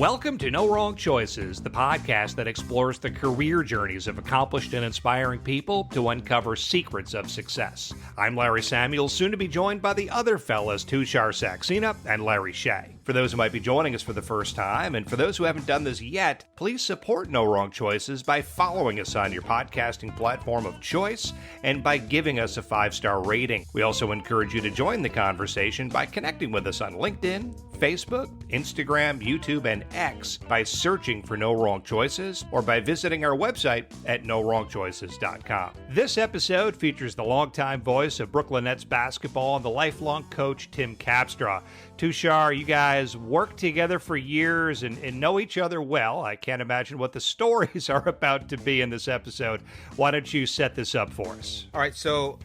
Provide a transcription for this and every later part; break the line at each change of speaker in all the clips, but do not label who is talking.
Welcome to No Wrong Choices, the podcast that explores the career journeys of accomplished and inspiring people to uncover secrets of success. I'm Larry Samuels, soon to be joined by the other fellas, Tushar Saxena and Larry Shea. For those who might be joining us for the first time, and for those who haven't done this yet, please support No Wrong Choices by following us on your podcasting platform of choice and by giving us a 5-star rating. We also encourage you to join the conversation by connecting with us on LinkedIn, Facebook, Instagram, YouTube, and X by searching for No Wrong Choices or by visiting our website at NoWrongChoices.com. This episode features the longtime voice of Brooklyn Nets basketball and the lifelong coach Tim Capstraw. Tushar, you guys worked together for years and know each other well. I can't imagine what the stories are about to be in this episode. Why don't you set this up for us?
All right, so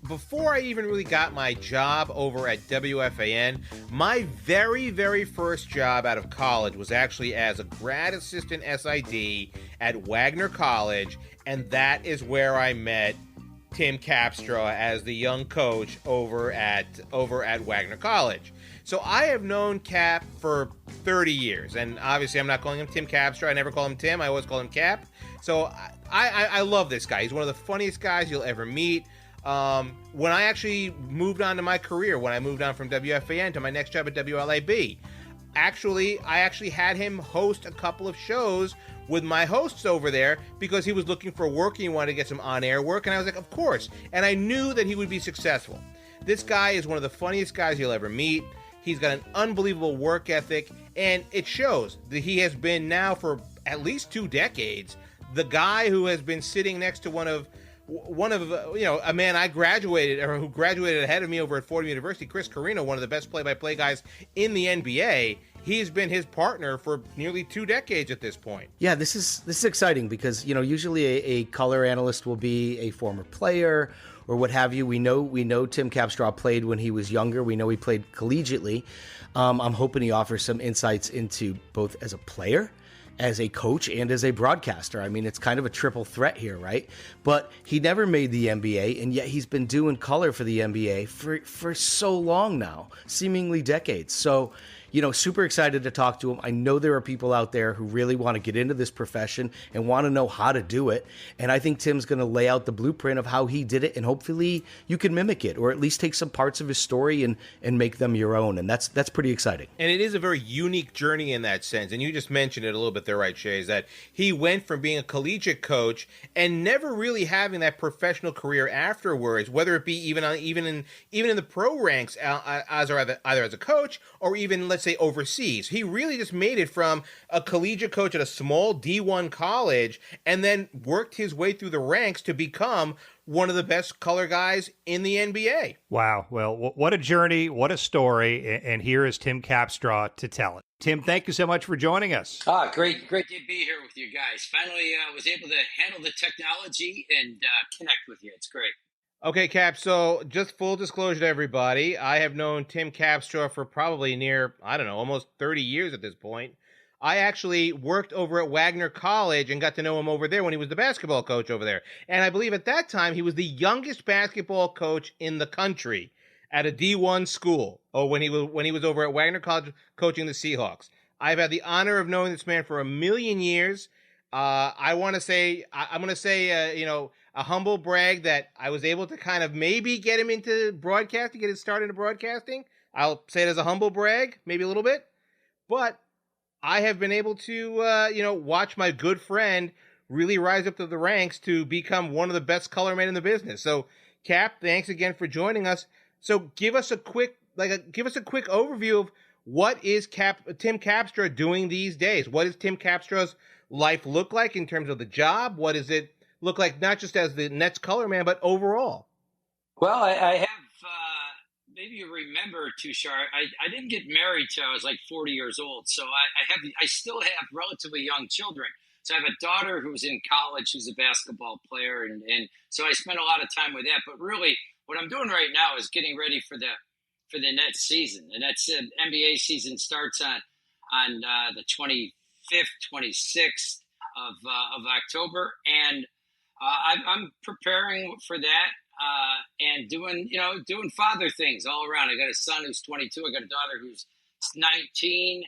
before I even really got my job over at WFAN, my very, very first job out of college was actually as a grad assistant SID at Wagner College, and that is where I met Tim Capstraw as the young coach over at Wagner College. So I have known Cap for 30 years, and obviously I'm not calling him Tim Capstraw. I never call him Tim. I always call him Cap. So I love this guy. He's one of the funniest guys you'll ever meet. When I actually moved on to my career, when I moved on from WFAN to my next job at WLAB, I actually had him host a couple of shows with my hosts over there because he was looking for work and he wanted to get some on-air work, and I was like, of course. And I knew that he would be successful. This guy is one of the funniest guys you'll ever meet. He's got an unbelievable work ethic, and it shows that he has been now for at least 2 decades the guy who has been sitting next to one of a man I graduated, or who graduated ahead of me over at Fordham University, Chris Carrino, one of the best play-by-play guys in the NBA. He's been his partner for nearly 2 decades at this point.
Yeah, this is exciting because, usually a color analyst will be a former player or what have you. We know Tim Capstraw played when he was younger. We know he played collegiately. I'm hoping he offers some insights into both as a player, as a coach, and as a broadcaster. I mean, it's kind of a triple threat here, right? But he never made the NBA, and yet he's been doing color for the NBA for so long now, seemingly decades. So, super excited to talk to him. I know there are people out there who really want to get into this profession and want to know how to do it. And I think Tim's going to lay out the blueprint of how he did it, and hopefully you can mimic it, or at least take some parts of his story and make them your own. And that's pretty exciting.
And it is a very unique journey in that sense. And you just mentioned it a little bit there, right, Shay, is that he went from being a collegiate coach and never really having that professional career afterwards, whether it be even in the pro ranks either as a coach or even, let's say, overseas. He really just made it from a collegiate coach at a small D1 college and then worked his way through the ranks to become one of the best color guys in the NBA.
Wow. Well, what a journey, what a story, and here is Tim Capstraw to tell it. Tim, thank you so much for joining us.
Great to be here with you guys. Finally, was able to handle the technology and connect with you. It's great.
Okay, Cap, so just full disclosure to everybody, I have known Tim Capstraw for probably almost 30 years at this point. I actually worked over at Wagner College and got to know him over there when he was the basketball coach over there. And I believe at that time he was the youngest basketball coach in the country at a D1 school, when he was over at Wagner College coaching the Seahawks. I've had the honor of knowing this man for a million years. I'm going to say, a humble brag that I was able to kind of maybe get him into broadcasting, get his start into broadcasting. I'll say it as a humble brag, maybe a little bit. But I have been able to, watch my good friend really rise up to the ranks to become one of the best color men in the business. So, Cap, thanks again for joining us. So, give us a quick overview of what is Tim Capstraw doing these days. What does Tim Capstraw's life look like in terms of the job? What does it look like, not just as the Nets color man, but overall?
Well, I have, maybe you remember, Tushar, I didn't get married till I was like 40 years old. So I still have relatively young children. So I have a daughter who's in college, who's a basketball player. And so I spent a lot of time with that. But really, what I'm doing right now is getting ready for the Nets season. The Nets NBA season starts on the 25th, 26th of October. And I'm preparing for that and doing father things all around. I got a son who's 22. I got a daughter who's 19.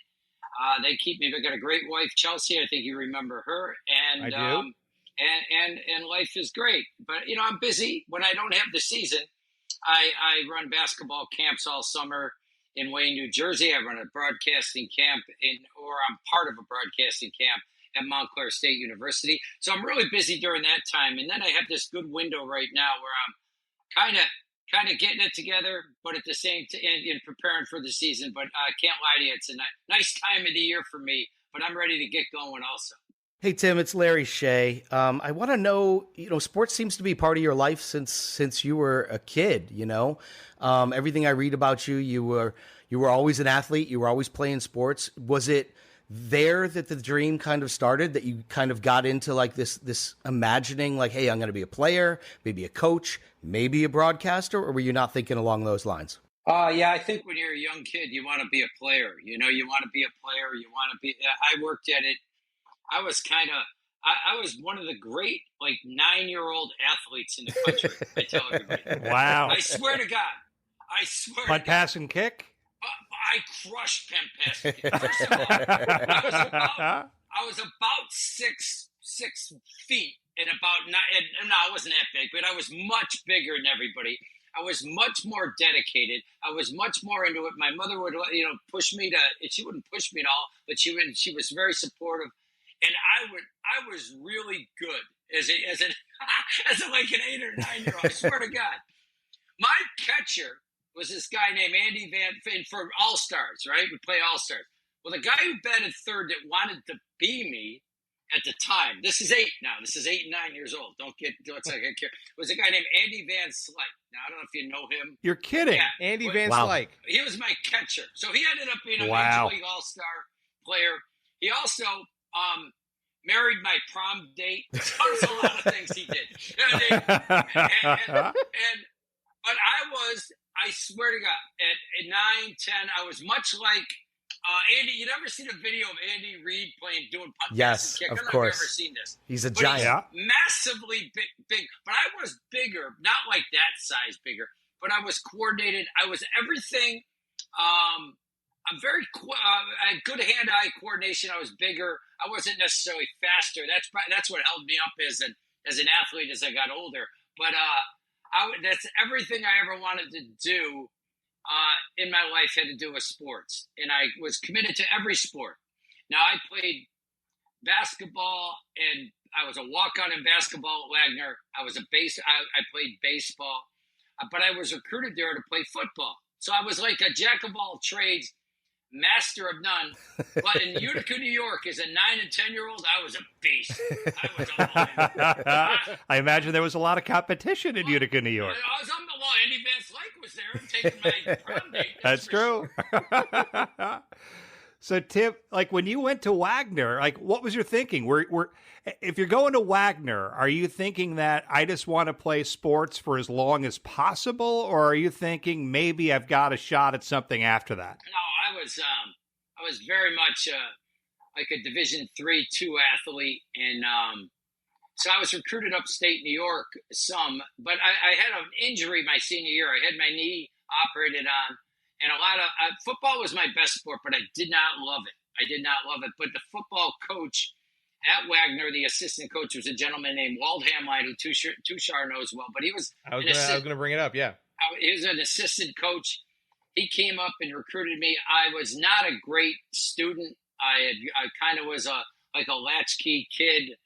They keep me. I've got a great wife, Chelsea. I think you remember her. And
I do.
And life is great. But, I'm busy. When I don't have the season, I run basketball camps all summer in Wayne, New Jersey. I run a broadcasting camp or I'm part of a broadcasting camp at Montclair State University. So I'm really busy during that time. And then I have this good window right now where I'm kind of getting it together, but at the same time, and preparing for the season. But I can't lie to you, it's a nice time of the year for me. But I'm ready to get going also.
Hey, Tim, it's Larry Shea. I want to know, sports seems to be part of your life since you were a kid, everything I read about you, you were always an athlete. You were always playing sports. Was it there that the dream kind of started, that you kind of got into like this imagining like, hey, I'm going to be a player, maybe a coach, maybe a broadcaster, or were you not thinking along those lines?
Yeah, I think when you're a young kid, you want to be a player. You want to be a player. You want to be. I worked at it. I was I was one of the great 9-year-old athletes in the country. I tell everybody.
Wow.
I swear to God. I swear.
Punt, pass, and kick.
I crushed pen pass and kick. First of all, I was about 6 feet and about nine. And no, I wasn't that big, but I was much bigger than everybody. I was much more dedicated. I was much more into it. My mother would, push me to. She wouldn't push me at all, but she was very supportive. And I was really good as like an 8 or 9-year-old. I swear to God. My catcher was this guy named Andy Van for All Stars, right? We play All Stars. Well, the guy who batted third that wanted to be me at the time, this is 8 now. This is 8 and 9 years old. Don't like I care. Was a guy named Andy Van Slyke. Now, I don't know if you know him.
You're kidding.
Yeah.
Andy Van Slyke.
He was my catcher. So he ended up being a
Wow.
Major League All-Star player. He also married my prom date. There's a lot of things he did. But I swear to God, at 9, 10, I was much like Andy. You never seen a video of Andy Reid doing punt,
Yes,
pass, and kick?
of
I don't know
course.
if you've ever seen this.
He's a
But
giant.
he's massively big. But I was bigger, not like that size bigger, but I was coordinated. I was everything. I'm I had good hand-eye coordination. I was bigger. I wasn't necessarily faster. That's what held me up as an athlete as I got older. But that's everything I ever wanted to do in my life had to do with sports, and I was committed to every sport. Now I played basketball, and I was a walk-on in basketball at Wagner. I played baseball, but I was recruited there to play football. So I was like a jack of all trades, master of none. But in Utica, New York, as a 9 and 10-year-old, I was a beast. I was a lion.
I imagine there was a lot of competition in Utica, New York.
Andy Van Slyke was there taking my prom date.
That's true.
Sure.
So, Tim, when you went to Wagner, what was your thinking? If you're going to Wagner, are you thinking that I just want to play sports for as long as possible, or are you thinking maybe I've got a shot at something after that?
No, I was very much like a Division III, 2 athlete, and so I was recruited upstate New York some, but I had an injury my senior year. I had my knee operated on. And a lot of football was my best sport, but I did not love it. But the football coach at Wagner, the assistant coach, was a gentleman named Wald Hamline, who Tushar knows well. But he was
I was going to bring it up, yeah.
He was an assistant coach. He came up and recruited me. I was not a great student. I kind of was a latchkey kid.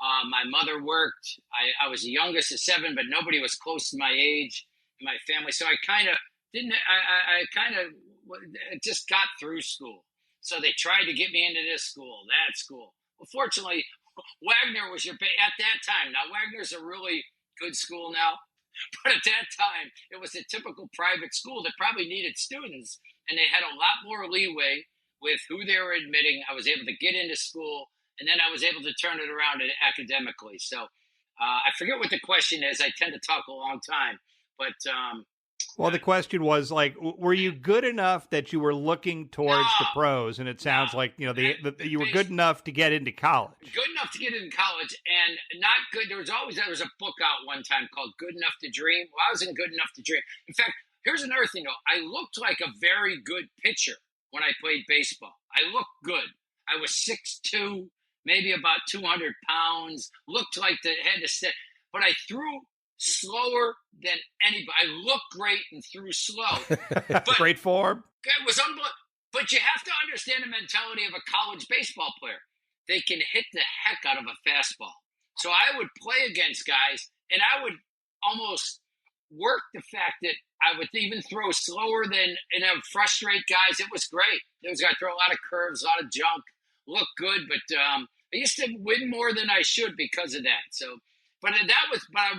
My mother worked. I was the youngest of 7, but nobody was close to my age in my family. So I kind of just got through school. So they tried to get me into this school, that school. Well, fortunately, Wagner was at that time. Now, Wagner's a really good school now, but at that time, it was a typical private school that probably needed students, and they had a lot more leeway with who they were admitting. I was able to get into school, and then I was able to turn it around academically. So I forget what the question is. I tend to talk a long time, but
well, the question was were you good enough that you were looking towards the pros? And it sounds like you were good enough to get into college.
Good enough to get into college, and not good. There was a book out one time called "Good Enough to Dream." Well, I wasn't good enough to dream. In fact, here's another thing though. I looked like a very good pitcher when I played baseball. I looked good. I was 6'2", maybe about 200 pounds, looked like the had to sit, but I threw slower than anybody. I looked great and threw slow. But
Great form.
it was unbelievable. But you have to understand the mentality of a college baseball player. They can hit the heck out of a fastball. So I would play against guys, and I would almost work the fact that I would even throw slower than and frustrate guys. It was great. It was going to throw a lot of curves, a lot of junk, look good, but I used to win more than I should because of that. So, but I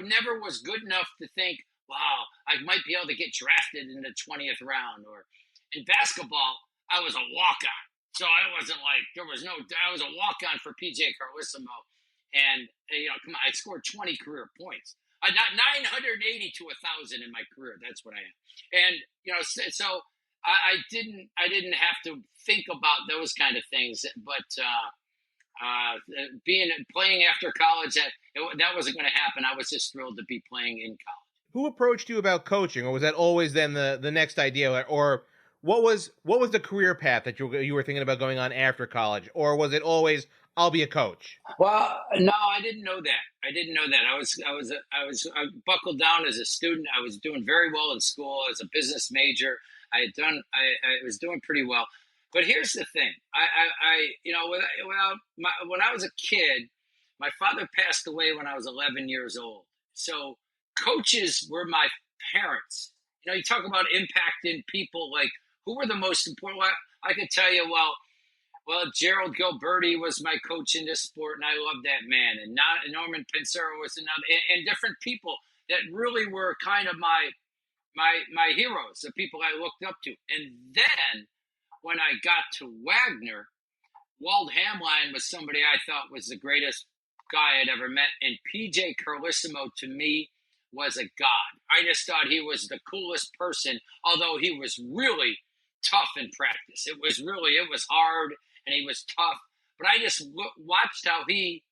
never was good enough to think, wow, I might be able to get drafted in the 20th round. Or in basketball, I was a walk-on. So I wasn't like, I was a walk-on for PJ Carlesimo. And, come on, I scored 20 career points. Not 980 to 1,000 in my career. That's what I am. And, so I didn't have to think about those kind of things. But playing after college, that wasn't going to happen. I was just thrilled to be playing in college.
Who approached you about coaching, or was that always then the next idea? Or what was the career path that you were thinking about going on after college? Or was it always, I'll be a coach?
Well, no, I didn't know that. I buckled down as a student. I was doing very well in school as a business major. I was doing pretty well. But here's the thing. When I was a kid, my father passed away when I was 11 years old. So coaches were my parents. You talk about impacting people, like who were the most important? I could tell you, well, Gerald Gilberti was my coach in this sport, and I loved that man. And Norman Pincero was another, and different people that really were kind of my heroes, the people I looked up to. And then when I got to Wagner, Walt Hamline was somebody I thought was the greatest guy I'd ever met. And PJ Carlesimo, to me, was a god. I just thought he was the coolest person, although he was really tough in practice. It was hard, and he was tough. But I just watched how he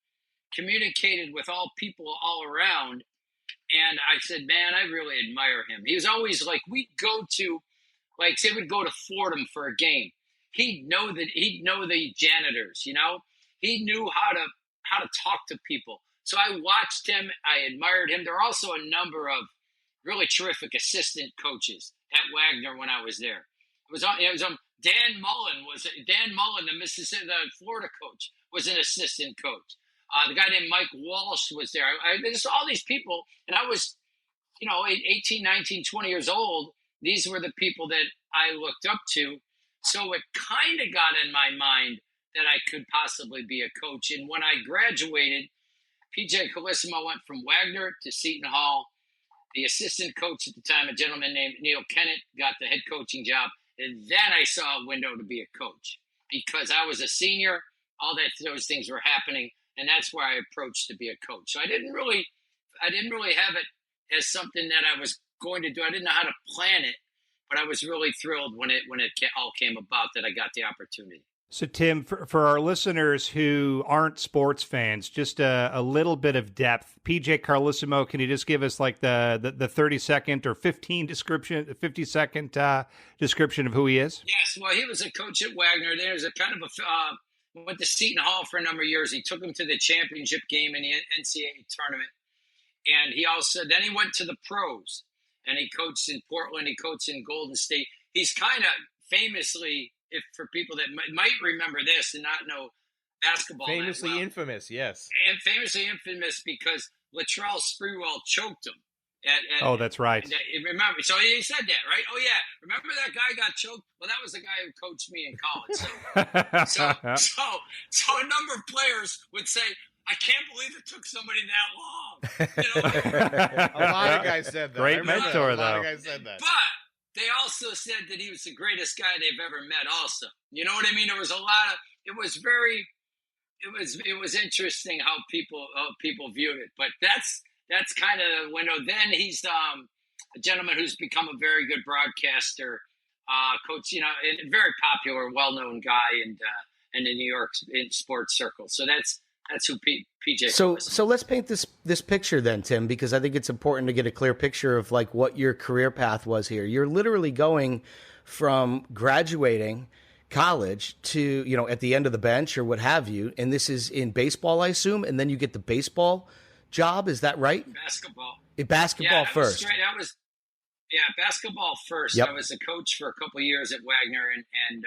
communicated with all people all around. And I said, man, I really admire him. He was always like, we'd go to Fordham for a game. He'd know the janitors, he knew how to talk to people. So I watched him. I admired him. There are also a number of really terrific assistant coaches at Wagner when I was there. It was Dan Mullen, the Florida coach, was an assistant coach. The guy named Mike Walsh was there. There's all these people, and I was, 18, 19, 20 years old. These were the people that I looked up to. So it kind of got in my mind that I could possibly be a coach. And when I graduated, PJ Carlesimo went from Wagner to Seton Hall. The assistant coach at the time, a gentleman named Neil Kennett, got the head coaching job. And then I saw a window to be a coach because I was a senior. Those things were happening, and that's where I approached to be a coach. So I didn't really have it as something that I was going to do. I didn't know how to plan it, but I was really thrilled when it all came about that I got the opportunity.
So, Tim, for our listeners who aren't sports fans, just a little bit of depth. PJ Carlesimo, can you just give us like the 30-second or 50-second description of who he is?
Yes, well, he was a coach at Wagner. There's a kind of went to Seton Hall for a number of years. He took him to the championship game in the NCAA tournament. And he went to the pros. And he coached in Portland. He coached in Golden State. He's kind of famously, for people that might remember this and not know basketball.
Famously infamous, yes.
And famously infamous because Latrell Sprewell choked him.
That's right.
Remember, so he said that, right? Oh, yeah. Remember that guy got choked? Well, that was the guy who coached me in college. So a number of players would say, I can't believe it took somebody that long.
A lot of guys said that.
Great mentor, though.
A lot of guys said that.
But they also said that he was the greatest guy they've ever met also. You know what I mean? There was a lot of – it was interesting how people viewed it. But that's kind of the window. Then he's a gentleman who's become a very good broadcaster, coach, a very popular, well-known guy in the New York sports circle. So that's who PJ.
So let's paint this picture then, Tim, because I think it's important to get a clear picture of like what your career path was here. You're literally going from graduating college to, at the end of the bench or what have you. And this is in baseball, I assume. And then you get the baseball job. Is that right?
Basketball.
Basketball first.
Basketball first.
Yep.
I was a coach for a couple of years at Wagner, and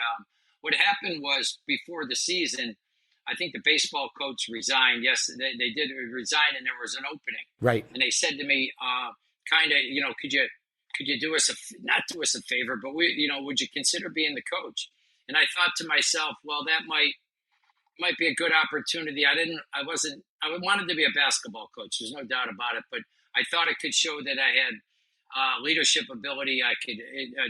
what happened was before the season, I think the baseball coach resigned. Yes, they did resign, and there was an opening.
Right.
And they said to me, kind of, could you do us not do us a favor, but would you consider being the coach? And I thought to myself, well, that might be a good opportunity. I wanted to be a basketball coach. There's no doubt about it, but I thought it could show that I had leadership ability. I could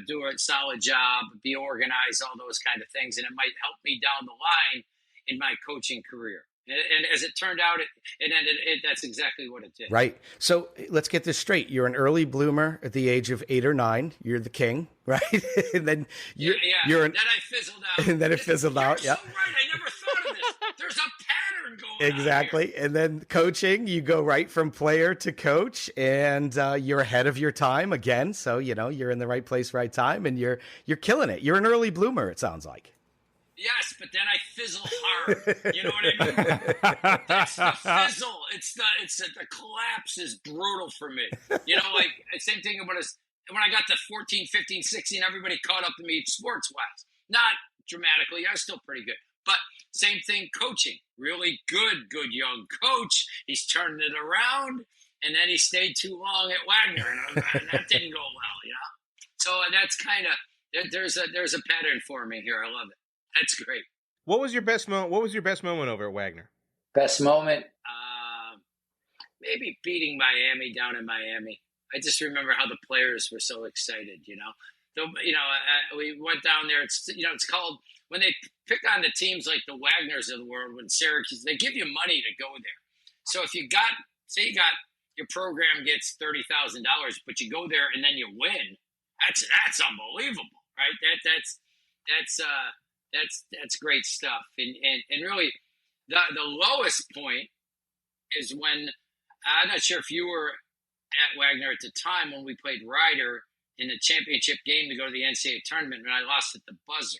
do a solid job, be organized, all those kind of things, and it might help me down the line in my coaching career. And as it turned out, that's exactly what it did.
Right. So let's get this straight. You're an early bloomer at the age of 8 or 9. You're the king, right? And then
then I fizzled out.
And then it fizzled out.
You're
Yeah.
so right. I never thought of this. There's a pattern going on
Exactly.
here.
And then coaching, you go right from player to coach, and you're ahead of your time again. So, you're in the right place, right time, and you're killing it. You're an early bloomer, it sounds like.
Yes, but then I fizzle hard. You know what I mean? That's the fizzle. The collapse is brutal for me. Like same thing when I got to 14, 15, 16, everybody caught up to me sports-wise. Not dramatically. I was still pretty good. But same thing coaching. Really good young coach. He's turned it around, and then he stayed too long at Wagner, and that didn't go well, So that's kind of there's a pattern for me here. I love it. That's great.
What was your best moment over at Wagner?
Best moment? Maybe beating Miami down in Miami. I just remember how the players were so excited, we went down there. It's called, when they pick on the teams like the Wagners of the world, when Syracuse, they give you money to go there. So if your program gets $30,000, but you go there and then you win, that's unbelievable, right? That's great stuff. And really, the lowest point is when, I'm not sure if you were at Wagner at the time, when we played Ryder in the championship game to go to the NCAA tournament, and I lost at the buzzer.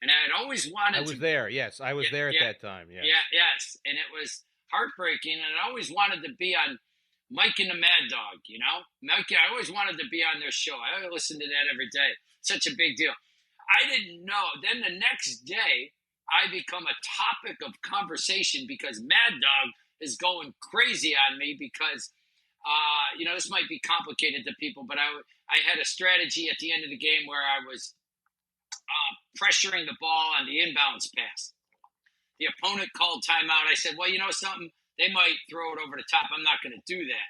And I had always wanted
I was there, yes. I was there at that time, yes.
Yes. And it was heartbreaking, and I always wanted to be on Mike and the Mad Dog, Mike, I always wanted to be on their show. I listened to that every day. Such a big deal. I didn't know. Then the next day, I become a topic of conversation because Mad Dog is going crazy on me because, this might be complicated to people, but I had a strategy at the end of the game where I was pressuring the ball on the inbounds pass. The opponent called timeout. I said, well, you know something? They might throw it over the top. I'm not going to do that.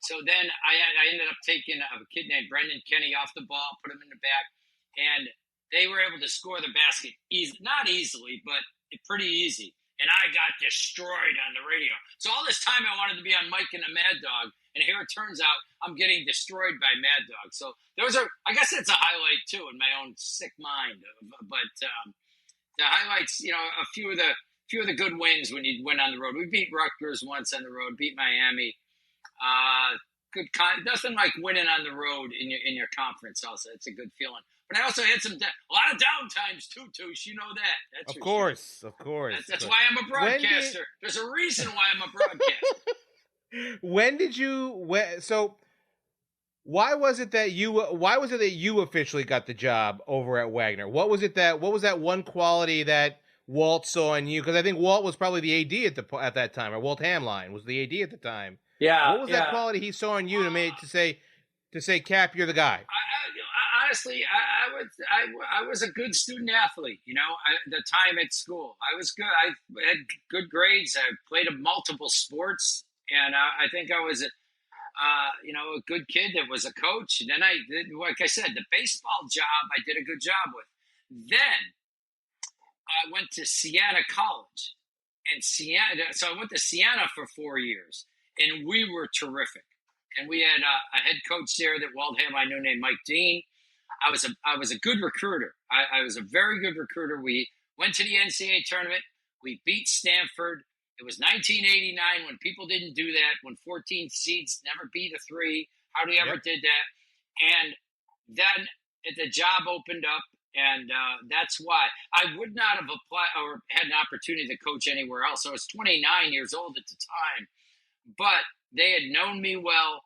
So then I ended up taking a kid named Brendan Kenny off the ball, put him in the back, and they were able to score the basket not easily, but pretty easy. And I got destroyed on the radio. So all this time I wanted to be on Mike and the Mad Dog, and here it turns out I'm getting destroyed by Mad Dog. So I guess that's a highlight too in my own sick mind. But the highlights, a few of the good wins when you went on the road. We beat Rutgers once on the road, beat Miami. Nothing like winning on the road in your conference. Also, it's a good feeling. But I also had a lot of downtimes too, Touche. You know that. That's
of course.
That's why I'm a broadcaster. There's a reason why I'm a broadcaster.
So why was it that you officially got the job over at Wagner? What was that one quality that Walt saw in you? Because I think Walt was probably the AD at that time, or Walt Hamline was the AD at the time.
Yeah.
What was that quality he saw in you to say, Cap, you're the guy?
Honestly, I was a good student athlete. The time at school, I was good. I had good grades. I played multiple sports, and I think I was a good kid that was a coach. And then like I said, the baseball job I did a good job with. Then I went to Siena College, so I went to Siena for 4 years, and we were terrific. And we had a head coach there that Walt Hamline knew named Mike Dean. I was a good recruiter. I was a very good recruiter. We went to the NCAA tournament. We beat Stanford. It was 1989 when people didn't do that, when 14 seeds never beat a 3. Hardly ever did that. And then the job opened up, And that's why I would not have applied or had an opportunity to coach anywhere else. So I was 29 years old at the time, but they had known me well.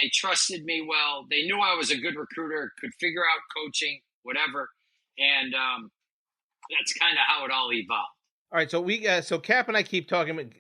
They trusted me well. They knew I was a good recruiter, could figure out coaching, whatever. And that's kind of how it all evolved.
All right, so Cap and I keep throwing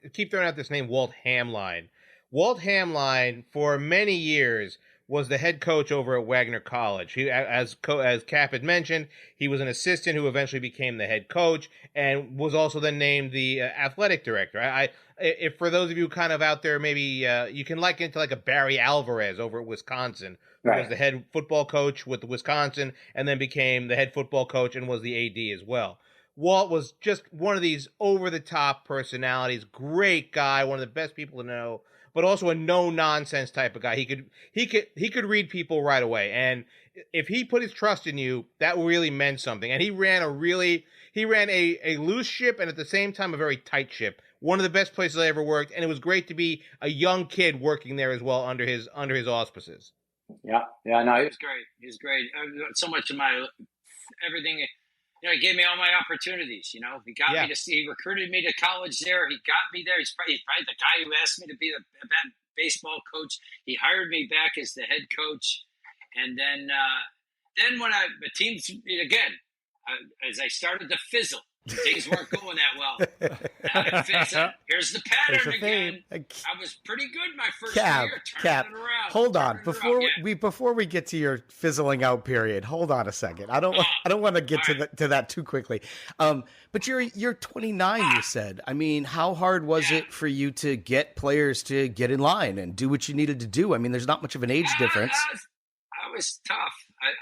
out this name, Walt Hamline. Walt Hamline, for many years, was the head coach over at Wagner College. He, as Cap had mentioned, he was an assistant who eventually became the head coach and was also then named the athletic director. If for those of you kind of out there, maybe you can liken it to like a Barry Alvarez over at Wisconsin, who was the head football coach with Wisconsin and then became the head football coach and was the AD as well. Walt was just one of these over-the-top personalities, great guy, one of the best people to know, but also a no-nonsense type of guy. He could read people right away, and if he put his trust in you, that really meant something. And he ran a loose ship and at the same time a very tight ship. One of the best places I ever worked, and it was great to be a young kid working there as well under his auspices.
Yeah, no, he was great. He was great. So much of my everything. He gave me all my opportunities. He got me to see. He recruited me to college there. He got me there. He's probably the guy who asked me to be the baseball coach. He hired me back as the head coach, and then when the teams again, as I started to fizzle, things weren't going that well. Here's the pattern again. I was pretty good my first year.
Cap, hold on. Before we get to your fizzling out period, hold on a second. I don't want to get to that too quickly. But you're 29. You said. I mean, how hard was it for you to get players to get in line and do what you needed to do? I mean, there's not much of an age difference.
I was tough.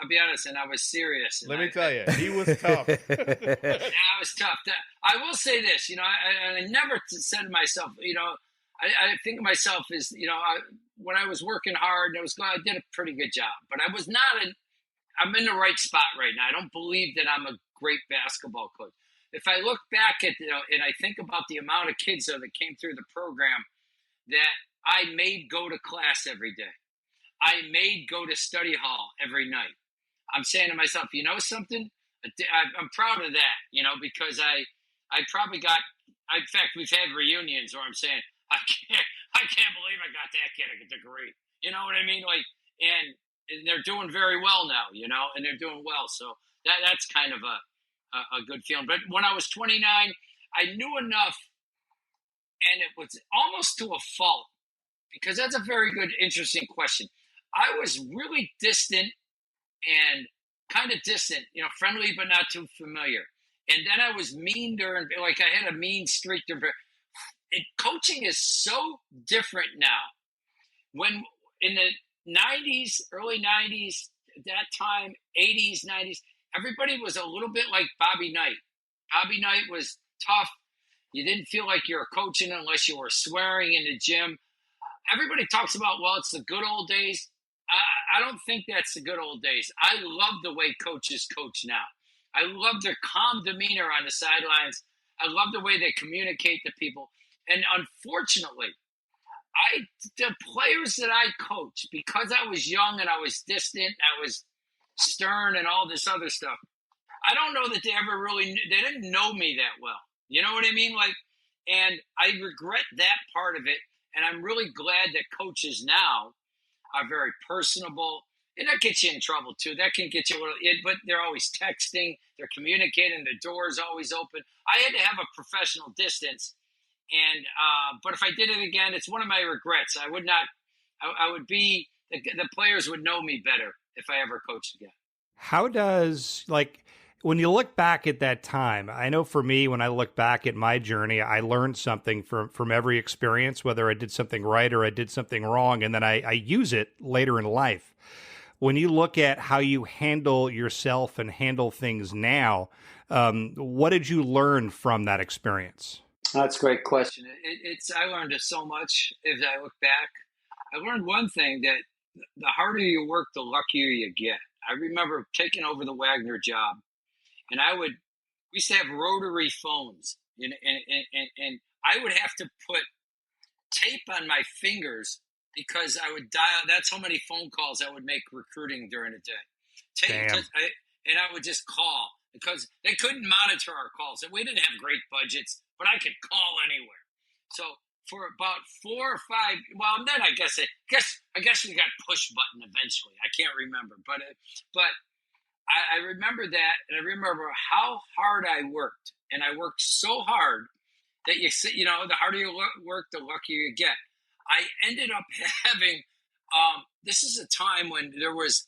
I'll be honest, and I was serious.
Let me tell you, he was tough.
I was tough. I will say this, I never said to myself, I think of myself as, when I was working hard, I did a pretty good job, but I was I'm in the right spot right now. I don't believe that I'm a great basketball coach. If I look back at, and I think about the amount of kids that came through the program that I made go to class every day. I made go to study hall every night. I'm saying to myself, something? I'm proud of that, because I probably got, in fact, we've had reunions where I'm saying, I can't believe I got that kid a degree. You know what I mean? And they're doing very well now, and they're doing well. So that's kind of a good feeling. But when I was 29, I knew enough, and it was almost to a fault, because that's a very good, interesting question. I was really distant and kind of distant, friendly but not too familiar. And then I was mean during, I had a mean streak. Coaching is so different now. When in the 90s, early 90s, at that time, 80s, 90s, everybody was a little bit like Bobby Knight. Bobby Knight was tough. You didn't feel like you were coaching unless you were swearing in the gym. Everybody talks about, it's the good old days. I don't think that's the good old days. I love the way coaches coach now. I love their calm demeanor on the sidelines. I love the way they communicate to people. And unfortunately, the players that I coached, because I was young and I was distant, I was stern and all this other stuff, I don't know that they didn't know me that well. You know what I mean? And I regret that part of it. And I'm really glad that coaches now are very personable. And that gets you in trouble too. That can get you, but they're always texting, they're communicating, the door's always open. I had to have a professional distance. And, but if I did it again, it's one of my regrets. I would not, I would be, the players would know me better if I ever coached again.
How does, when you look back at that time, I know for me, when I look back at my journey, I learned something from every experience, whether I did something right or I did something wrong, and then I use it later in life. When you look at how you handle yourself and handle things now, what did you learn from that experience?
That's a great question. I learned so much as I look back. I learned one thing, that the harder you work, the luckier you get. I remember taking over the Wagner job. And we used to have rotary phones, and I would have to put tape on my fingers because I would dial. That's how many phone calls I would make recruiting during the day. Tape, and I would just call because they couldn't monitor our calls. And we didn't have great budgets, but I could call anywhere. So for about 4 or 5, well, then I guess we got push button eventually. I can't remember, but I remember that, and I remember how hard I worked, and I worked so hard that the harder you work, the luckier you get. I ended up having. This is a time when there was,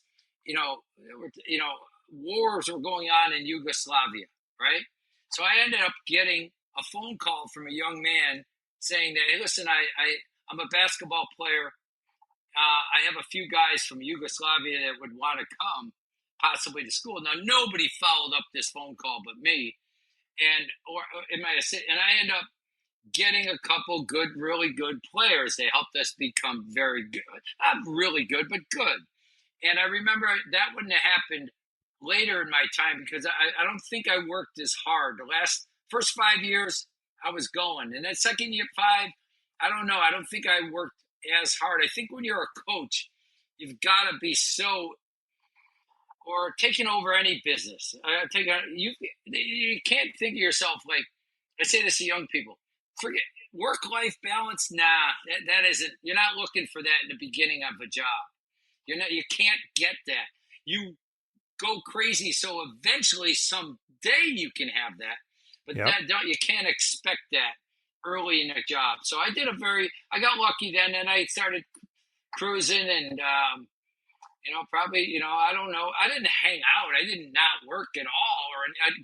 wars were going on in Yugoslavia, right? So I ended up getting a phone call from a young man saying that, hey, listen, I'm a basketball player. I have a few guys from Yugoslavia that would want to come possibly to school. Now, nobody followed up this phone call but me. And I end up getting a couple really good players. They helped us become very good. Not really good, but good. And I remember that wouldn't have happened later in my time because I don't think I worked as hard. The first 5 years, I was going. And then second year, 5, I don't know. I don't think I worked as hard. I think when you're a coach, you've got to be or taking over any business. You can't think of yourself like, I say this to young people, forget work-life balance. Nah, that isn't, you're not looking for that in the beginning of a job. You can't get that. You go crazy. So eventually someday you can have that, but you can't expect that early in a job. So I got lucky then, and I started cruising and, I don't know. I didn't hang out. I did not work at all,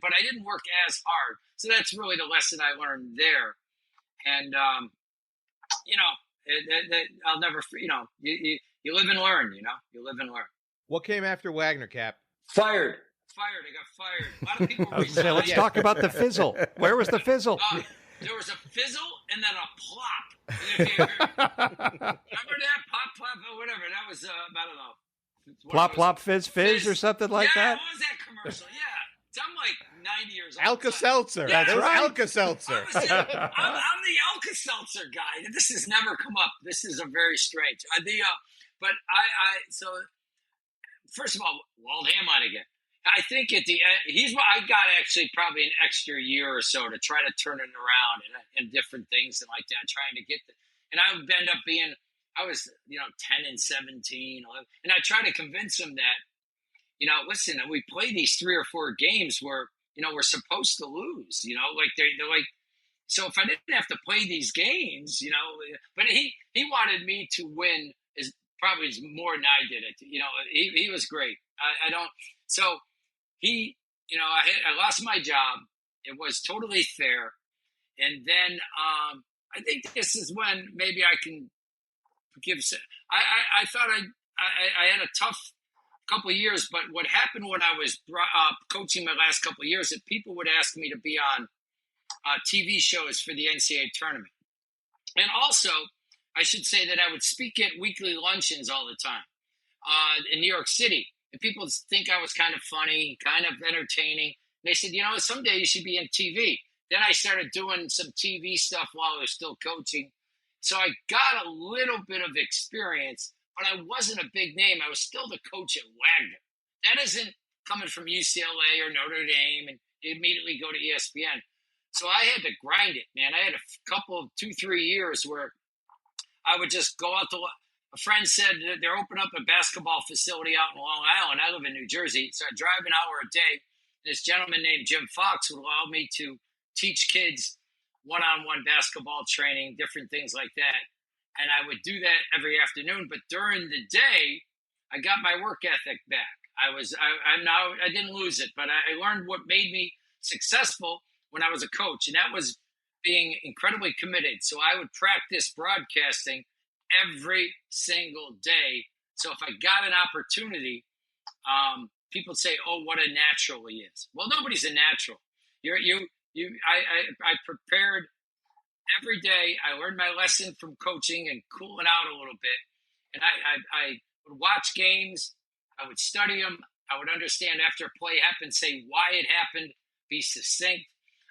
but I didn't work as hard. So that's really the lesson I learned there. And, I'll never, you live and learn, you live and learn.
What came after Wagner, Cap?
Fired. I got fired. A lot of people resigned.
Let's talk about the fizzle. Where was the fizzle?
There was a fizzle and then a plop. Remember that? Pop, or whatever. That was, I don't know.
Plop, plop, fizz, or something like that?
Yeah, what was that commercial? Yeah. I'm like 90 years old.
Alka-Seltzer.
That's right.
Alka-Seltzer.
I'm the Alka-Seltzer guy. This has never come up. This is a very strange. So first of all, Walt Hammond again. I think at the end, I got actually probably an extra year or so to try to turn it around and different things and like that, trying to get and I would end up being, I was, 10 and 17, 11, and I tried to convince him that, listen, we play these 3 or 4 games where, we're supposed to lose, like they're like, so if I didn't have to play these games, but he wanted me to win probably more than I did it. He was great. So he, I lost my job. It was totally fair. And then I think this is when maybe I can give. I thought I had a tough couple of years, but what happened when I was coaching my last couple of years, that people would ask me to be on TV shows for the NCAA tournament. And also, I should say that I would speak at weekly luncheons all the time in New York City. And people think I was kind of funny, kind of entertaining. They said, someday you should be in TV. Then I started doing some TV stuff while I was still coaching. So I got a little bit of experience, but I wasn't a big name. I was still the coach at Wagner. That isn't coming from UCLA or Notre Dame and immediately go to ESPN. So I had to grind it, man. I had a couple of 2-3 years where I would just go out to. A friend said they're opening up a basketball facility out in Long Island. I live in New Jersey, so I drive an hour a day. This gentleman named Jim Fox would allow me to teach kids one-on-one baskall training, different things like that. And I would do that every afternoon. But during the day, I got my work ethic back. I didn't lose it, but I learned what made me successful when I was a coach, and that was being incredibly committed. So I would practice broadcasting every single day. So if I got an opportunity, people say, "Oh, what a natural he is." Well, nobody's a natural. I prepared every day. I learned my lesson from coaching and cooling out a little bit. And I would watch games. I would study them. I would understand after a play happened, say why it happened, be succinct.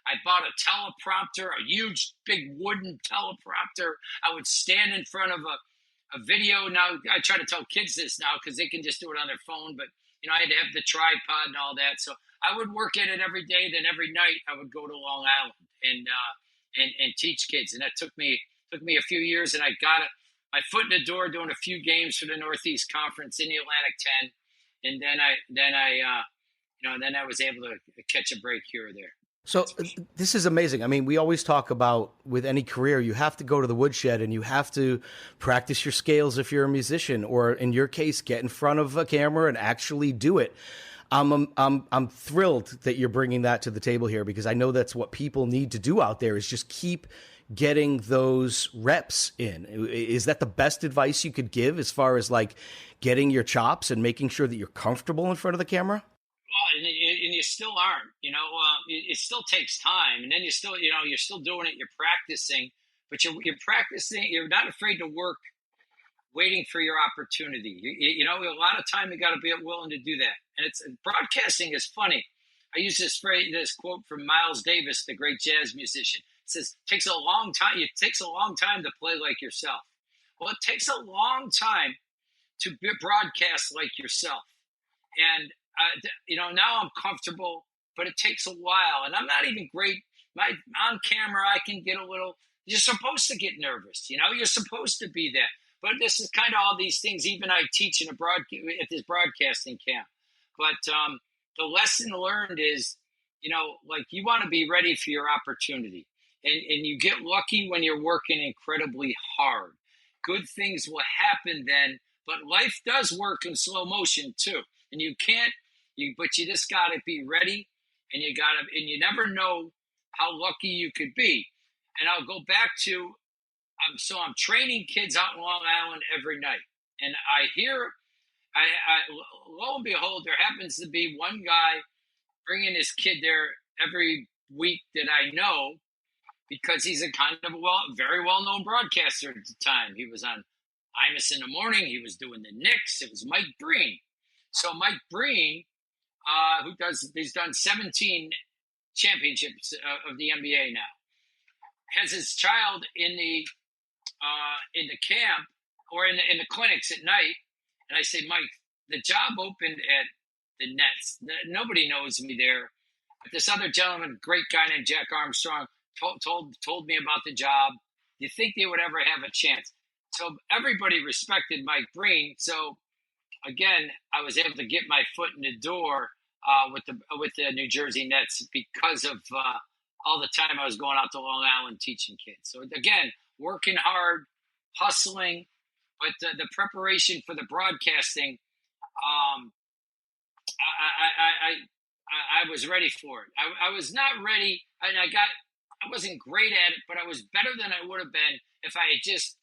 I bought a teleprompter, a huge, big wooden teleprompter. I would stand in front of a video. Now, I try to tell kids this now because they can just do it on their phone. But, I had to have the tripod and all that. So I would work at it every day. Then every night I would go to Long Island and teach kids. And that took me a few years, and I got my foot in the door doing a few games for the Northeast Conference in the Atlantic 10. And then I was able to catch a break here or there.
So this is amazing. I mean, we always talk about with any career, you have to go to the woodshed and you have to practice your scales if you're a musician, or in your case, get in front of a camera and actually do it. I'm thrilled that you're bringing that to the table here, because I know that's what people need to do out there, is just keep getting those reps in. Is that the best advice you could give as far as like getting your chops and making sure that you're comfortable in front of the camera?
Well, and you still aren't, it still takes time. And then you're still doing it, you're practicing, but you're practicing, you're not afraid to work waiting for your opportunity. A lot of time you got to be willing to do that. And broadcasting is funny. I use this quote from Miles Davis, the great jazz musician. It says, it takes a long time to play like yourself. Well, it takes a long time to broadcast like yourself. And now I'm comfortable, but it takes a while, and I'm not even great. On camera, I can get a little. You're supposed to get nervous, You're supposed to be there. But this is kind of all these things. Even I teach at this broadcasting camp. But the lesson learned is, you want to be ready for your opportunity, and you get lucky when you're working incredibly hard. Good things will happen then, but life does work in slow motion too, and but you just got to be ready, and you never know how lucky you could be. And I'll go back to, I'm training kids out in Long Island every night, and lo and behold, there happens to be one guy bringing his kid there every week that I know, because he's a kind of very well-known broadcaster at the time. He was on Imus in the Morning. He was doing the Knicks. It was Mike Breen. So Mike Breen, he's done 17 championships of the NBA now, has his child in the camp or in the clinics at night. And I say, Mike, the job opened at the Nets. Nobody knows me there. But this other gentleman, great guy named Jack Armstrong, told me about the job. Do you think they would ever have a chance? So everybody respected Mike Breen. So again, I was able to get my foot in the door with the New Jersey Nets because of all the time I was going out to Long Island teaching kids. So again, working hard, hustling, but the preparation for the broadcasting, I was ready for it. I was not ready, and I wasn't great at it, but I was better than I would have been if I had just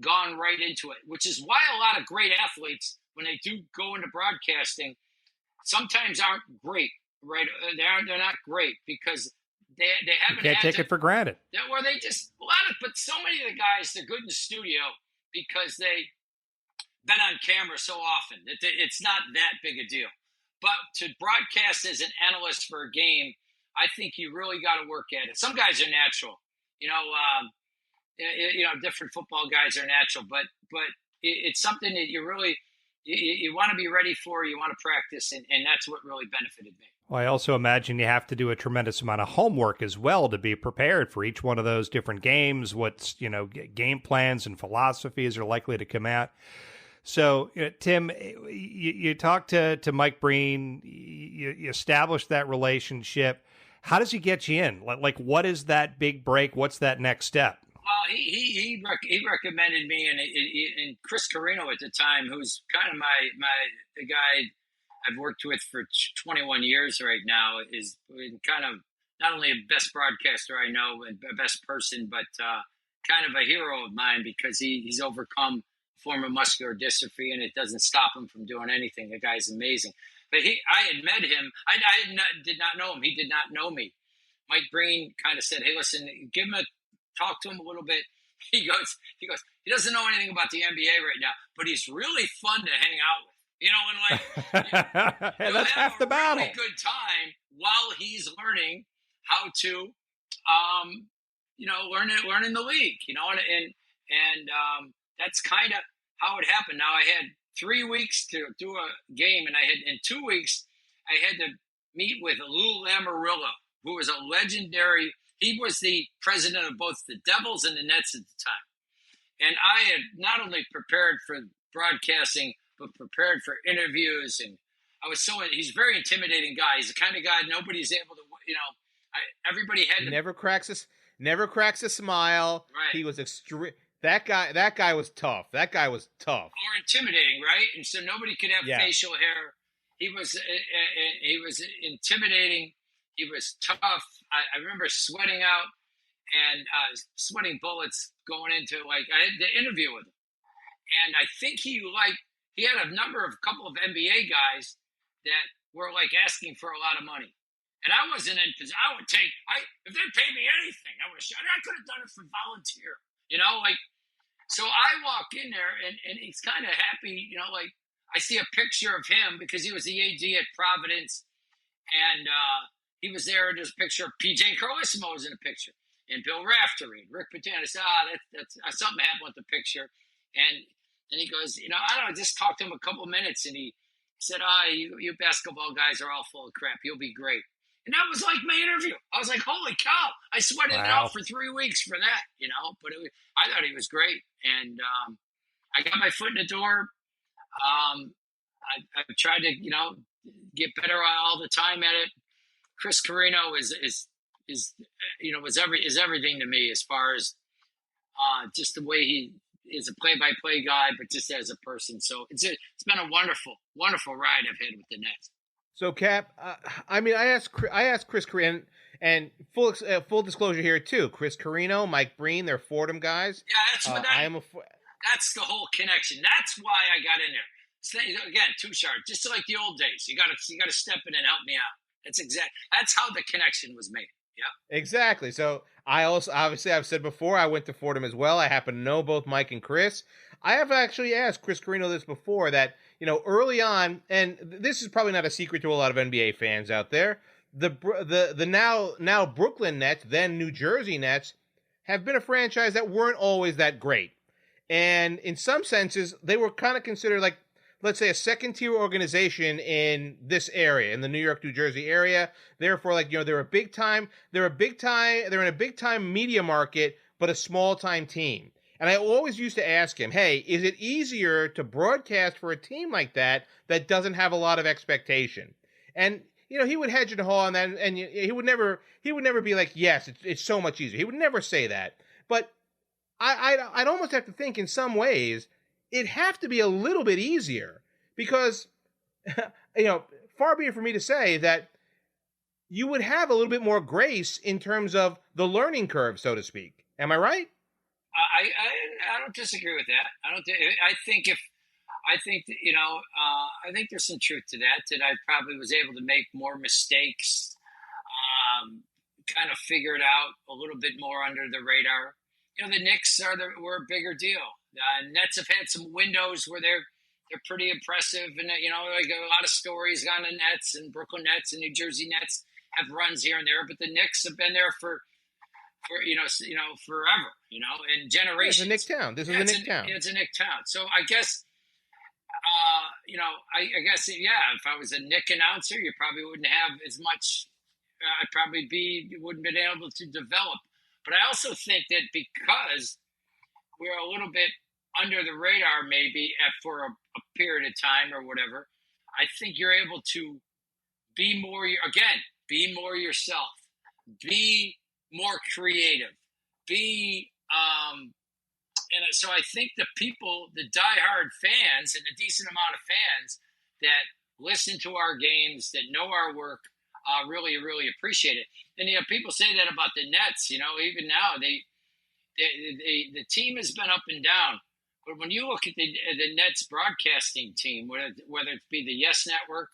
gone right into it, which is why a lot of great athletes, when they do go into broadcasting, sometimes aren't great, right? They're not great because they haven't.
You can't take it for granted.
Or they just but so many of the guys, they're good in the studio because they've been on camera so often that it's not that big a deal. But to broadcast as an analyst for a game, I think you really got to work at it. Some guys are natural, different football guys are natural, but it's something that you really you want to be ready for. You want to practice, and that's what really benefited me.
Well, I also imagine you have to do a tremendous amount of homework as well to be prepared for each one of those different games. What's game plans and philosophies are likely to come out. So, Tim, you talked to Mike Breen, you established that relationship. How does he get you in? Like, what is that big break? What's that next step?
Well, he recommended me, and Chris Carrino at the time, who's kind of the guy I've worked with for 21 years right now, is kind of not only the best broadcaster I know and the best person, but kind of a hero of mine because he's overcome a form of muscular dystrophy, and it doesn't stop him from doing anything. The guy's amazing. But I had met him. I did not know him. He did not know me. Mike Breen kind of said, "Hey, listen, talk to him a little bit." He goes, he doesn't know anything about the NBA right now, but he's really fun to hang out with.
Hey, that's half the battle.
Really good time while he's learning how to, learn in the league, and that's kind of how it happened. Now I had 3 weeks to do a game, and in 2 weeks I had to meet with Lou Lamoriello, who was a legendary. He was the president of both the Devils and the Nets at the time, and I had not only prepared for broadcasting but prepared for interviews, and he's a very intimidating guy. He's the kind of guy nobody's able to, everybody had to.
Never cracks a smile.
Right.
He was extreme. That guy was tough. Or
intimidating, right? And so nobody could have facial hair. He was intimidating. He was tough. I remember sweating out and sweating bullets going into, I had to interview with him. And I think he had a couple of NBA guys that were asking for a lot of money. And I wasn't in position. If they paid me anything, I could have done it for volunteer, so I walk in there and he's kind of happy, I see a picture of him because he was the AD at Providence, and he was there. There's a picture of PJ Carlissimo was in the picture, and Bill Raftery, and Rick Pitino. I said, that's something happened with the picture, and he goes, I don't know, just talked to him a couple of minutes, and he said, you basketball guys are all full of crap. You'll be great. And that was my interview. I was like, holy cow! I sweated it out for 3 weeks for that, But I thought he was great, and I got my foot in the door. I tried to, get better all the time at it. Chris Carrino is everything to me as far as just the way he is a play-by-play guy, but just as a person. So it's been a wonderful, wonderful ride I've had with the Nets.
So Cap, I asked Chris Carrino, and full disclosure here too. Chris Carrino, Mike Breen, they're Fordham guys.
Yeah, that's the whole connection. That's why I got in there. Again, too sharp, just like the old days. You got to step in and help me out. That's how the connection was made. Yeah,
exactly. So I also, obviously, I've said before, I went to Fordham as well. I happen to know both Mike and Chris. I have actually asked Chris Carrino this before, that early on, and this is probably not a secret to a lot of NBA fans out there, the now Brooklyn Nets, then New Jersey Nets, have been a franchise that weren't always that great, and in some senses, they were kind of considered like, let's say, a second-tier organization in this area, in the New York, New Jersey area. Therefore, they're in a big-time media market, but a small-time team. And I always used to ask him, hey, is it easier to broadcast for a team like that doesn't have a lot of expectation? And, he would hedge and haw on that, and he would never be like, yes, it's so much easier. He would never say that. But I'd almost have to think in some ways, it'd have to be a little bit easier, because, far be it for me to say that you would have a little bit more grace in terms of the learning curve, so to speak. Am I right?
I don't disagree with that. I think there's some truth to that I probably was able to make more mistakes, kind of figure it out a little bit more under the radar. The Knicks were a bigger deal. Nets have had some windows where they're pretty impressive, and a lot of stories on the Nets, and Brooklyn Nets and New Jersey Nets have runs here and there, but the Knicks have been there for forever, and generations.
It's a Knick town. This is a Knick town.
It's a Knick town. So I guess, I guess, if I was a Knick announcer, you probably wouldn't have as much. Wouldn't been able to develop. But I also think that because we're a little bit under the radar, maybe for a period of time or whatever, I think you're able to be more yourself, be more creative, and so I think the people, the diehard fans, and a decent amount of fans that listen to our games, that know our work, really, really appreciate it. And people say that about the Nets. Even now, the team has been up and down. But when you look at the Nets broadcasting team, whether it be the Yes Network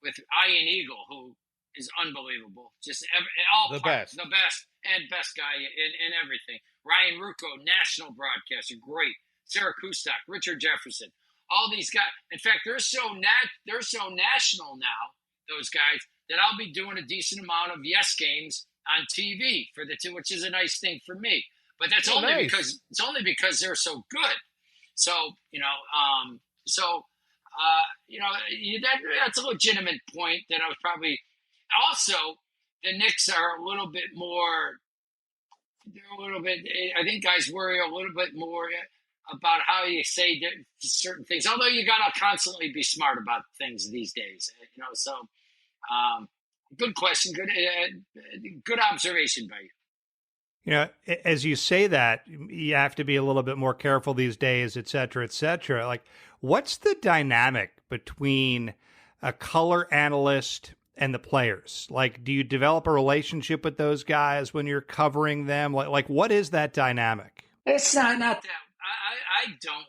with Ian Eagle, who is unbelievable, just
the best
guy in everything. Ryan Rucco, national broadcaster, great. Sarah Kustak, Richard Jefferson, all these guys. In fact, they're so national now, those guys, that I'll be doing a decent amount of Yes games on TV for the two, which is a nice thing for me. But that's only because they're so good. So that's a legitimate point that I was probably also the Knicks are a little bit more. They're a little bit. I think guys worry a little bit more about how you say certain things. Although you gotta constantly be smart about things these days, So, good question. Good observation by you.
As you say that, you have to be a little bit more careful these days, et cetera, et cetera. Like, what's the dynamic between a color analyst and the players? Like, do you develop a relationship with those guys when you're covering them? Like what is that dynamic?
It's not that. I don't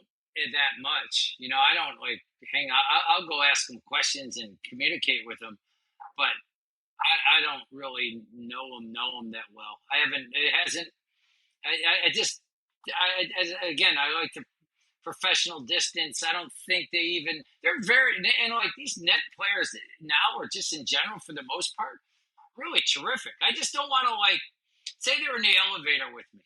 that much. I don't like hang out. I'll go ask them questions and communicate with them, but I don't really know them that well. I haven't. It hasn't. Again, I like the professional distance. I don't think they're very, and like these net players now are just in general, for the most part, really terrific. I just don't want to say they're in the elevator with me.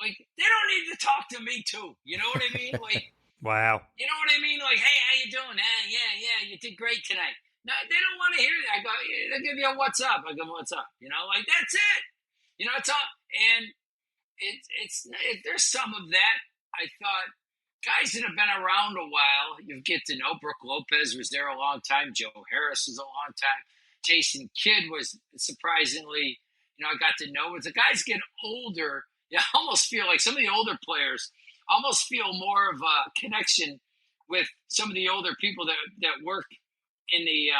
Like, they don't need to talk to me too. You know what I mean? Like,
wow.
You know what I mean? Like, hey, how you doing? Yeah, you did great tonight. No, they don't want to hear that. I go, they'll give you a what's up. I go, what's up? That's it. It's all. And there's some of that. I thought guys that have been around a while, you get to know. Brooke Lopez was there a long time. Joe Harris was a long time. Jason Kidd was surprisingly, I got to know. As the guys get older, you almost feel like some of the older players almost feel more of a connection with some of the older people that work in the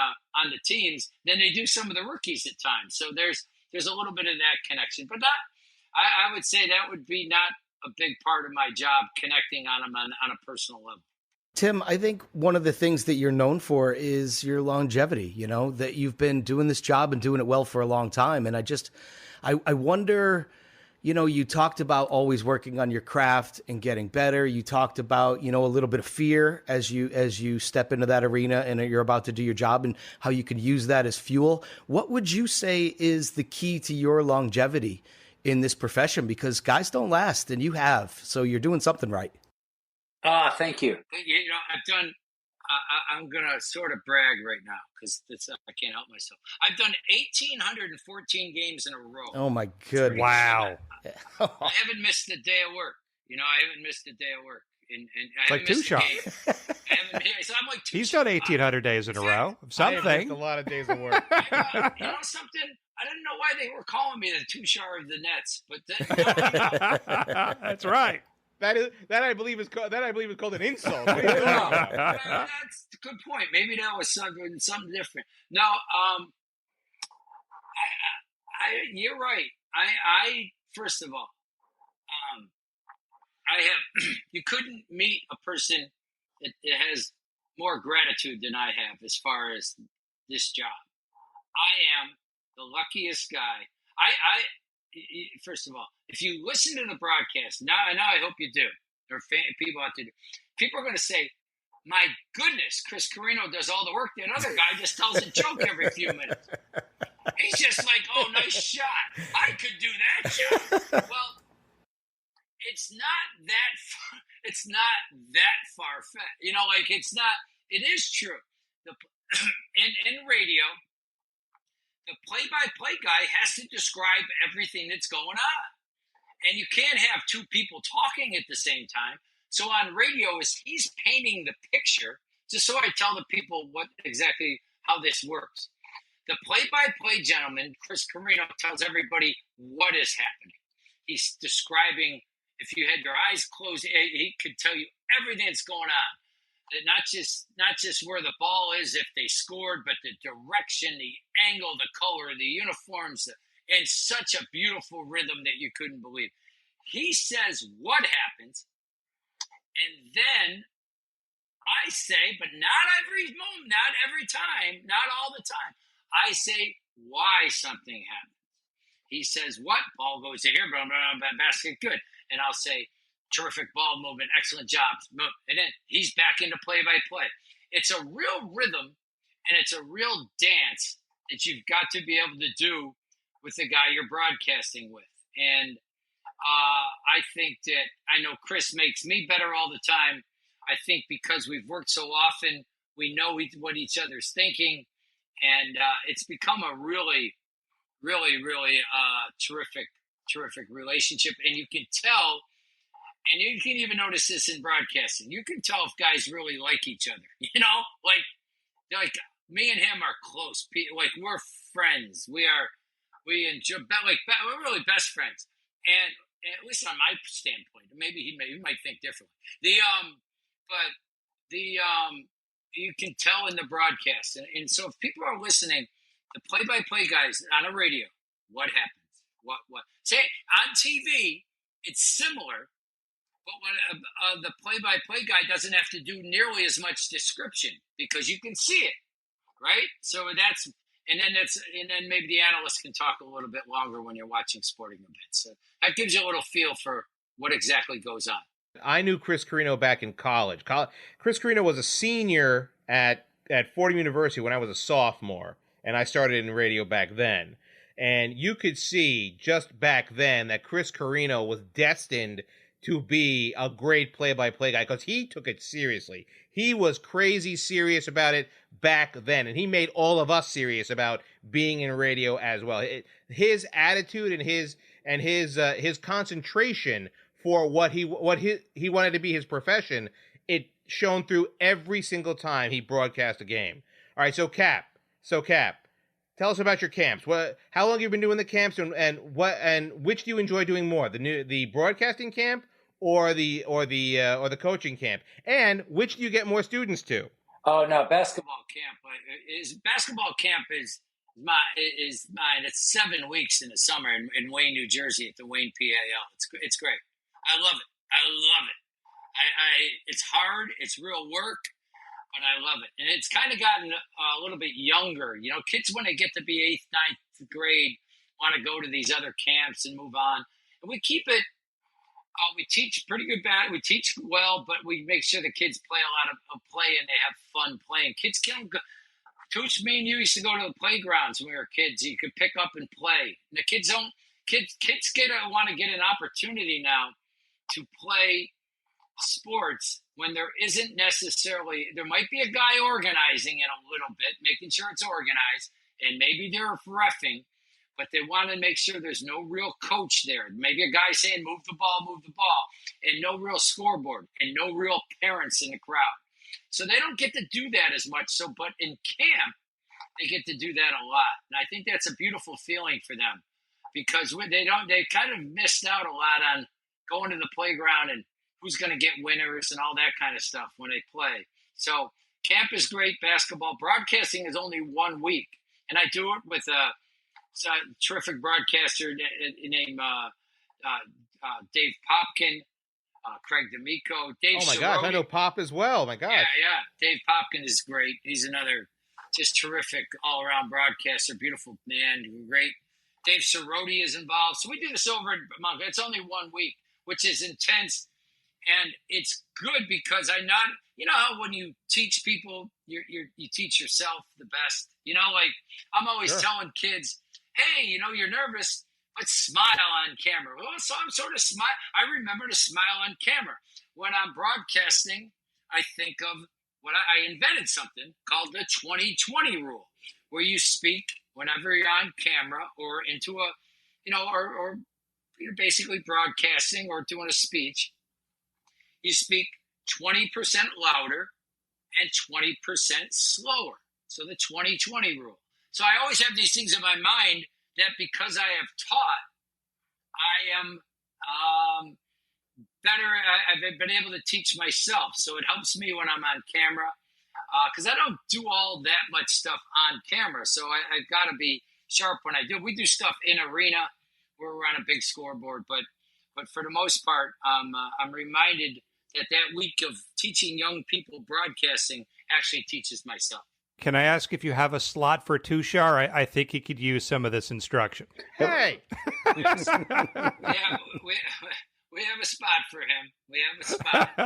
on the teams than they do some of the rookies at times. So there's a little bit of that connection, but I would say that would be not a big part of my job, connecting on them on a personal level.
Tim, I think one of the things that you're known for is your longevity, that you've been doing this job and doing it well for a long time. And I wonder, you talked about always working on your craft and getting better. You talked about, a little bit of fear as you step into that arena and you're about to do your job, and how you can use that as fuel. What would you say is the key to your longevity in this profession? Because guys don't last, and you have, so you're doing something right.
Thank you. I've done. I'm gonna sort of brag right now because I can't help myself. I've done 1,814 games in a row.
Oh my goodness!
Wow.
I haven't missed a day of work. I haven't missed a day of work. And I
like two shots.
So I'm like
He's done 1,800 days in a row. Something.
I missed a lot of days of work.
Something. I didn't know why they were calling me the Tushar of the Nets, but
that's right.
That I believe is called an insult.
That's a good point. Maybe that was something different. No, you're right. I first of all, I have. You couldn't meet a person that has more gratitude than I have as far as this job. I am the luckiest guy. First of all, if you listen to the broadcast, now I hope you do, or people out there do, people are going to say, my goodness, Chris Carrino does all the work. That other guy just tells a joke every few minutes. He's just like, oh, nice shot. I could do that job. Well, it's not that far-fetched. It's not, it is true. In radio, the play-by-play guy has to describe everything that's going on. And you can't have two people talking at the same time. So on radio, he's painting the picture, just so I tell the people how this works. The play-by-play gentleman, Chris Carrino, tells everybody what is happening. He's describing, if you had your eyes closed, he could tell you everything that's going on. Not just where the ball is if they scored, but the direction, the angle, the color, the uniforms, and such a beautiful rhythm that you couldn't believe. He says what happens, and then I say, but not every moment, not every time, not all the time. I say why something happens. He says what? Ball goes to here, basket, good. And I'll say, terrific ball movement, excellent job. And then he's back into play-by-play. It's a real rhythm, and it's a real dance that you've got to be able to do with the guy you're broadcasting with. And I think that I know Chris makes me better all the time. I think because we've worked so often We know what each other's thinking, and it's become a really, really, really terrific relationship. And you can tell, and you can even notice this in broadcasting. You can tell if guys really like each other. Like me and him are close. Like we're friends. We enjoy we're really best friends. And at least on my standpoint, maybe he might think differently. But you can tell in the broadcast, and so if people are listening, the play-by-play guys on a radio, what happens? What say on TV? It's similar, but when the play-by-play guy doesn't have to do nearly as much description because you can see it, right? So and then maybe the analyst can talk a little bit longer when you're watching sporting events. So that gives you a little feel for what exactly goes on.
I knew Chris Carrino back in college. Chris Carrino was a senior at Fordham University when I was a sophomore, and I started in radio back then. And you could see just back then that Chris Carrino was destined to be a great play-by-play guy because he took it seriously. He was crazy serious about it back then, and he made all of us serious about being in radio as well. His attitude and his concentration for what he wanted to be his profession, it shone through every single time he broadcast a game. All right, so Cap, tell us about your camps. How long have you been doing the camps, and which do you enjoy doing more, the broadcasting camp or the coaching camp, and which do you get more students to?
Oh no, basketball camp is mine. It's 7 weeks in the summer in Wayne, New Jersey at the Wayne PAL. It's great. I love it. It's hard. It's real work, but I love it. And it's kind of gotten a little bit younger. You know, kids when they get to be 8th, 9th grade want to go to these other camps and move on. And we keep it. We teach pretty good we teach well, but we make sure the kids play a lot of play and they have fun playing. Kids can go. Coach, me and you used to go to the playgrounds when we were kids. You could pick up and play. And the kids want to get an opportunity now to play sports when there isn't necessarily, there might be a guy organizing it a little bit, making sure it's organized, and maybe they're reffing, but they want to make sure there's no real coach there. Maybe a guy saying, move the ball, and no real scoreboard, and no real parents in the crowd. So they don't get to do that as much. So, but in camp, they get to do that a lot. And I think that's a beautiful feeling for them because they kind of missed out a lot on going to the playground and who's going to get winners and all that kind of stuff when they play. So camp is great basketball. Broadcasting is only 1 week. And I do it with a terrific broadcaster named Dave Popkin, Craig D'Amico.
Oh, my gosh. I know Pop as well. My gosh.
Yeah. Dave Popkin is great. He's another just terrific all-around broadcaster. Beautiful man. Great. Dave Cerroti is involved. So we do this over at Montgomery. It's only 1 week, which is intense. And it's good because you know how when you teach people, you teach yourself the best. You know, like I'm always telling kids, hey, you know, you're nervous, but smile on camera. Well, so I'm sort of smile. I remember to smile on camera. When I'm broadcasting, I think of I invented something called the 20/20 rule, where you speak whenever you're on camera or into a, you know, or you're basically broadcasting or doing a speech. You speak 20% louder and 20% slower. So the 20/20 rule. So I always have these things in my mind that because I have taught, I am better. I've been able to teach myself. So it helps me when I'm on camera because I don't do all that much stuff on camera. So I've got to be sharp when I do. We do stuff in arena where we're on a big scoreboard. But for the most part, I'm reminded that week of teaching young people broadcasting actually teaches myself.
Can I ask if you have a slot for Tushar? I think he could use some of this instruction.
Hey!
Yes. We have a spot for him. We have a spot.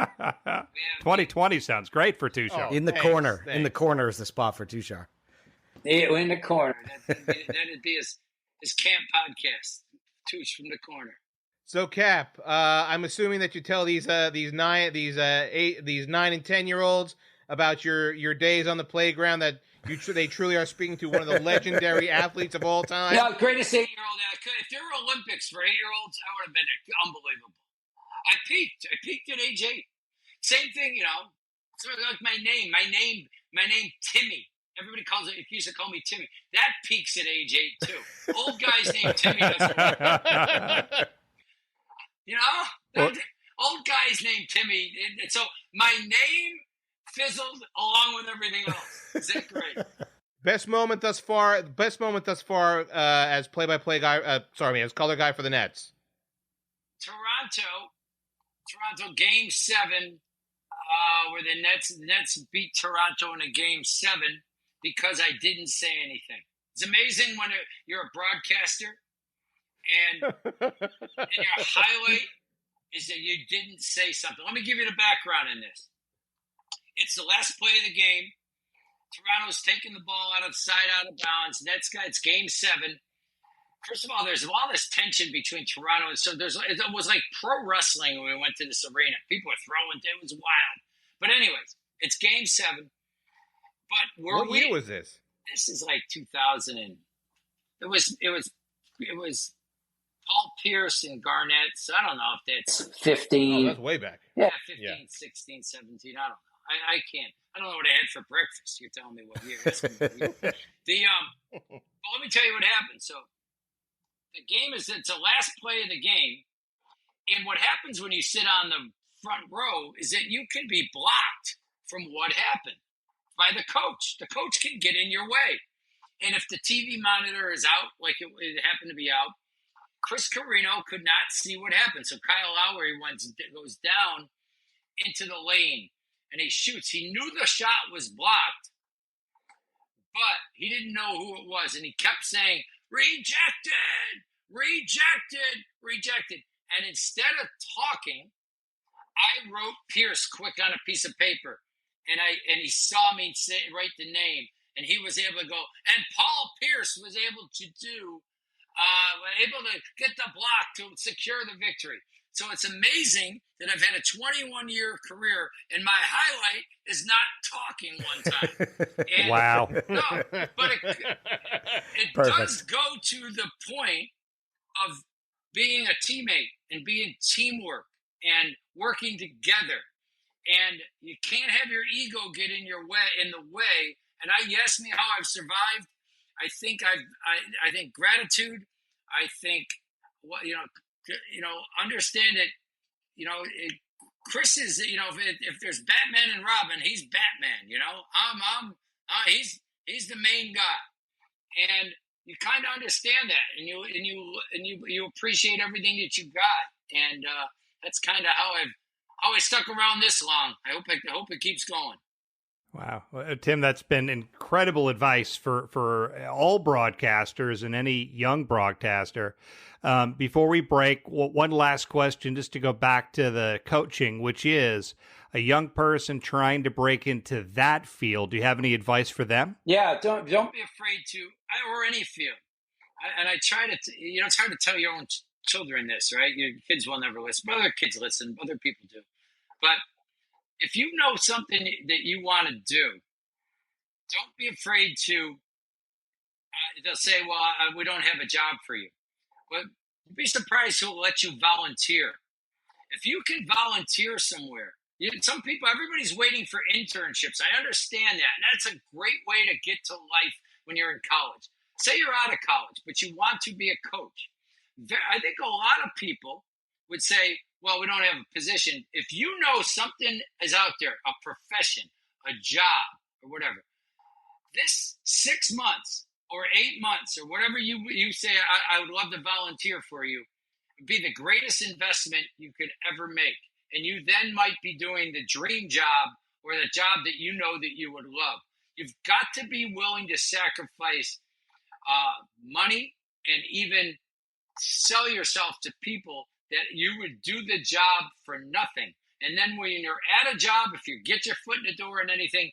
20/20 sounds great for Tushar.
In the corner. Thanks. In the corner is the spot for Tushar.
Yeah, in the corner. That'd be his camp podcast. Tush from the corner.
So Cap, I'm assuming that you tell these 9 and 10-year-olds about your days on the playground that they truly are speaking to one of the legendary athletes of all time?
Yeah, greatest 8-year-old I could. If there were Olympics for 8-year-olds, I would have been unbelievable. I peaked. I peaked at age 8. Same thing, Sort of like my name, Timmy. Everybody used to call me Timmy. That peaks at age 8 too. Old guys named Timmy doesn't work. Old guys named Timmy. And so my name fizzled along with everything else. Is that great?
Best moment thus far as play-by-play guy. As color guy for the Nets.
Toronto Game 7, where the Nets beat Toronto in a Game 7 because I didn't say anything. It's amazing when you're a broadcaster and your highlight is that you didn't say something. Let me give you the background in this. It's the last play of the game. Toronto's taking the ball out of bounds. Nets got it's Game 7. First of all, there's all this tension between Toronto and it was like pro wrestling when we went to this arena. People were throwing. It was wild. But anyways, it's Game 7. But
what year was this?
This is like 2000 and it was Paul Pierce and Garnett. So I don't know if that's 15.
Oh, that's way back.
Yeah, 15, 16, 17. I don't know. I can't. I don't know what I had for breakfast. You're telling me what year. But let me tell you what happened. So the game it's the last play of the game. And what happens when you sit on the front row is that you can be blocked from what happened by the coach. The coach can get in your way. And if the TV monitor is out, like it happened to be out, Chris Carrino could not see what happened. So Kyle Lowry goes down into the lane and he shoots. He knew the shot was blocked, but he didn't know who it was. And he kept saying, rejected, rejected, rejected. And instead of talking, I wrote Pierce quick on a piece of paper. And he saw me write the name. And he was able to go. And Paul Pierce was able to get the block to secure the victory. So it's amazing that I've had a 21-year career, and my highlight is not talking one time. And,
wow.
No, but it does go to the point of being a teammate and being teamwork and working together. And you can't have your ego get in the way. And you asked me how I've survived. I think I think gratitude. I think understand it. Chris is if there's Batman and Robin, he's Batman. He's the main guy, and you kind of understand that, and you appreciate everything that you got, and that's kind of how I stuck around this long. I hope it keeps going.
Wow. Tim, that's been incredible advice for all broadcasters and any young broadcaster. Before we break, one last question, just to go back to the coaching, which is a young person trying to break into that field. Do you have any advice for them?
Yeah, don't be afraid to, or any field. And I try to, it's hard to tell your own children this, right? Your kids will never listen, but other kids listen, other people do. But if you know something that you want to do, don't be afraid to, they'll say, well, we don't have a job for you. But be surprised who will let you volunteer. If you can volunteer somewhere, everybody's waiting for internships. I understand that. And that's a great way to get to life when you're in college. Say you're out of college, but you want to be a coach. I think a lot of people would say, well, we don't have a position. If you know something is out there, a profession, a job, or whatever, this 6 months or 8 months or whatever you say, I would love to volunteer for you, would be the greatest investment you could ever make. And you then might be doing the dream job or the job that you know that you would love. You've got to be willing to sacrifice money and even sell yourself to people that you would do the job for nothing. And then when you're at a job, if you get your foot in the door and anything,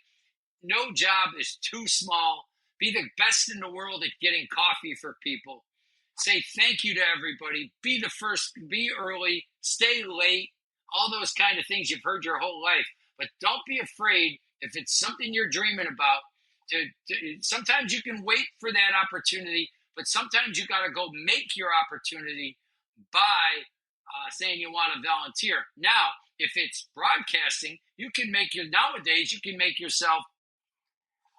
no job is too small. Be the best in the world at getting coffee for people. Say thank you to everybody. Be the first, be early, stay late, all those kind of things you've heard your whole life. But don't be afraid if it's something you're dreaming about, sometimes you can wait for that opportunity, but sometimes you got to go make your opportunity by saying you want to volunteer. Now, if it's broadcasting, nowadays you can make yourself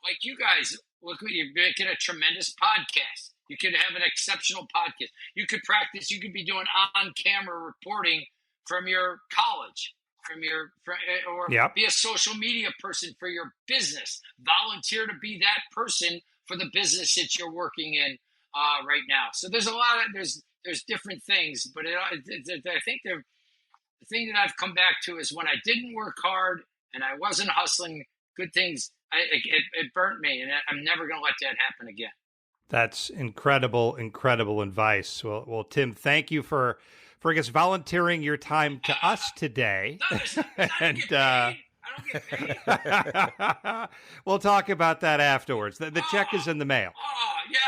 like you guys. Look, you're making a tremendous podcast. You could have an exceptional podcast. You could practice. You could be doing on-camera reporting from your college, or
Yep.
be a social media person for your business. Volunteer to be that person for the business that you're working in right now. So there's there's different things, but I think the thing that I've come back to is when I didn't work hard and I wasn't hustling, good things, it burnt me, and I'm never going to let that happen again.
That's incredible advice. Well, Tim, thank you for I guess volunteering your time to us today.
No, I don't get paid.
We'll talk about that afterwards. The check is in the mail.
Oh, yeah.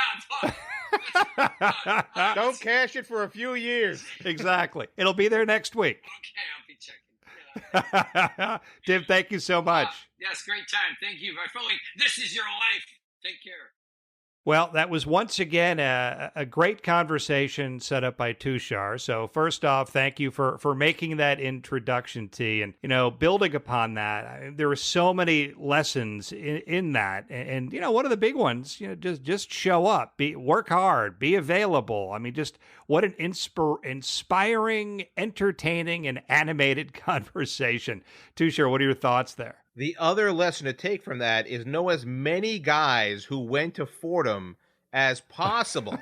Don't cash it for a few years.
Exactly. It'll be there next week.
Okay, I'll be checking. Yeah.
Tim, thank you so much.
Yes, great time. Thank you. I feel like this is your life. Take care.
Well, that was once again a great conversation set up by Tushar. So first off, thank you for making that introduction, T. And, building upon that, there were so many lessons in that. And one of the big ones, just show up, work hard, be available. I mean, just what an inspiring, entertaining, and animated conversation. Tushar, what are your thoughts there?
The other lesson to take from that is know as many guys who went to Fordham as possible,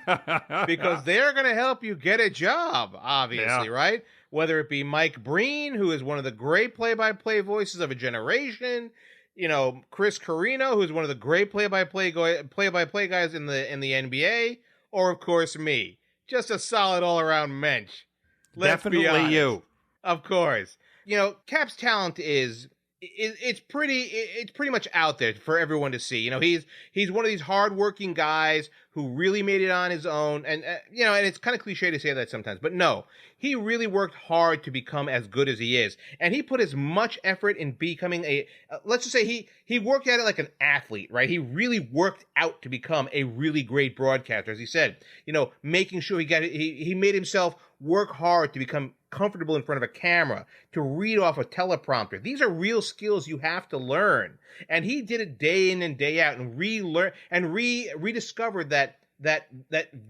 because they're going to help you get a job, obviously, right? Whether it be Mike Breen, who is one of the great play-by-play voices of a generation, Chris Carrino, who's one of the great play-by-play guys in the NBA, or of course me, just a solid all-around mensch. Let's be honest.
Definitely you.
Of course. Cap's talent is it's pretty much out there for everyone to see. He's one of these hardworking guys who really made it on his own, and and it's kind of cliche to say that sometimes, but no, he really worked hard to become as good as he is, and he put as much effort in becoming let's just say he worked at it like an athlete, right? He really worked out to become a really great broadcaster, as he said, making sure he made himself work hard to become comfortable in front of a camera, to read off a teleprompter. These are real skills you have to learn. And he did it day in and day out and relearn and rediscovered that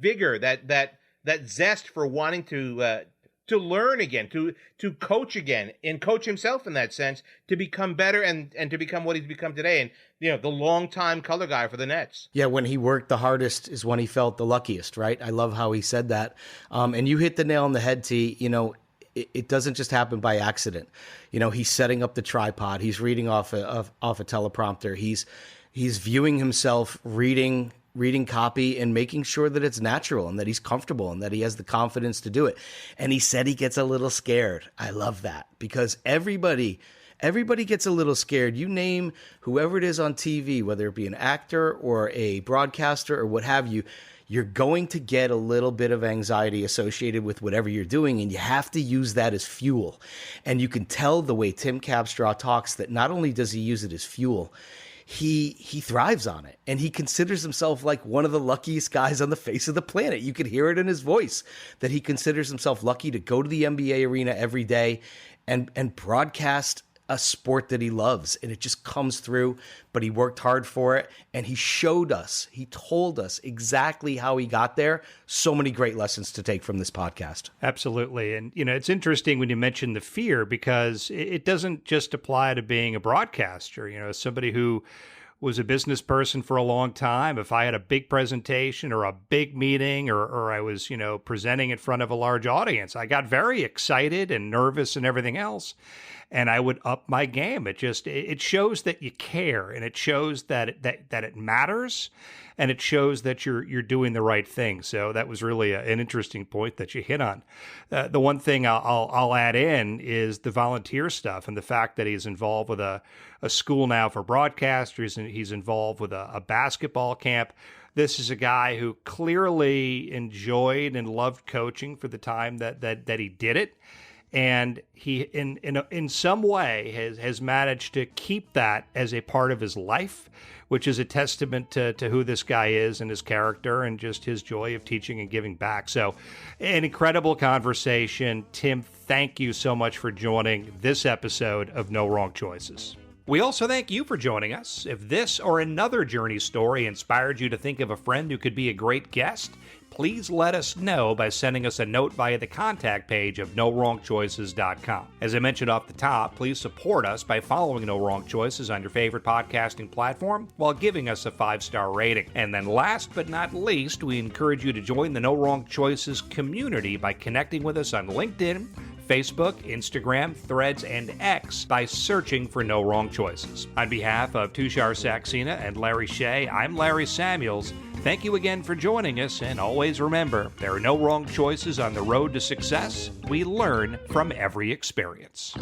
vigor, that zest for wanting to learn again, to coach again, and coach himself in that sense, to become better and to become what he's become today. And the longtime color guy for the Nets.
Yeah, when he worked the hardest is when he felt the luckiest, right? I love how he said that. And you hit the nail on the head, T. It doesn't just happen by accident. He's setting up the tripod. He's reading off a teleprompter. He's viewing himself reading copy and making sure that it's natural and that he's comfortable and that he has the confidence to do it. And he said he gets a little scared. I love that, because everybody gets a little scared. You name whoever it is on TV, whether it be an actor or a broadcaster or what have you, you're going to get a little bit of anxiety associated with whatever you're doing, and you have to use that as fuel. And you can tell the way Tim Capstraw talks that not only does he use it as fuel, he thrives on it, and he considers himself like one of the luckiest guys on the face of the planet. You could hear it in his voice that he considers himself lucky to go to the NBA arena every day and broadcast a sport that he loves, and it just comes through. But he worked hard for it, and he told us exactly how he got there. So many great lessons to take from this podcast.
Absolutely. And, it's interesting when you mention the fear, because it doesn't just apply to being a broadcaster. As somebody who was a business person for a long time, if I had a big presentation or a big meeting or I was, presenting in front of a large audience, I got very excited and nervous and everything else. And I would up my game. It shows that you care, and it shows that it matters, and it shows that you're doing the right thing. So that was really an interesting point that you hit on. The one thing I'll add in is the volunteer stuff, and the fact that he's involved with a school now for broadcasters, and he's involved with a basketball camp. This is a guy who clearly enjoyed and loved coaching for the time that he did it. And he, in some way, has managed to keep that as a part of his life, which is a testament to who this guy is and his character and just his joy of teaching and giving back. So an incredible conversation. Tim, thank you so much for joining this episode of No Wrong Choices. We also thank you for joining us. If this or another journey story inspired you to think of a friend who could be a great guest, please let us know by sending us a note via the contact page of NoWrongChoices.com. As I mentioned off the top, please support us by following No Wrong Choices on your favorite podcasting platform while giving us a 5-star rating. And then last but not least, we encourage you to join the No Wrong Choices community by connecting with us on LinkedIn, Facebook, Instagram, Threads, and X by searching for No Wrong Choices. On behalf of Tushar Saxena and Larry Shea, I'm Larry Samuels. Thank you again for joining us, and always remember, there are no wrong choices on the road to success. We learn from every experience.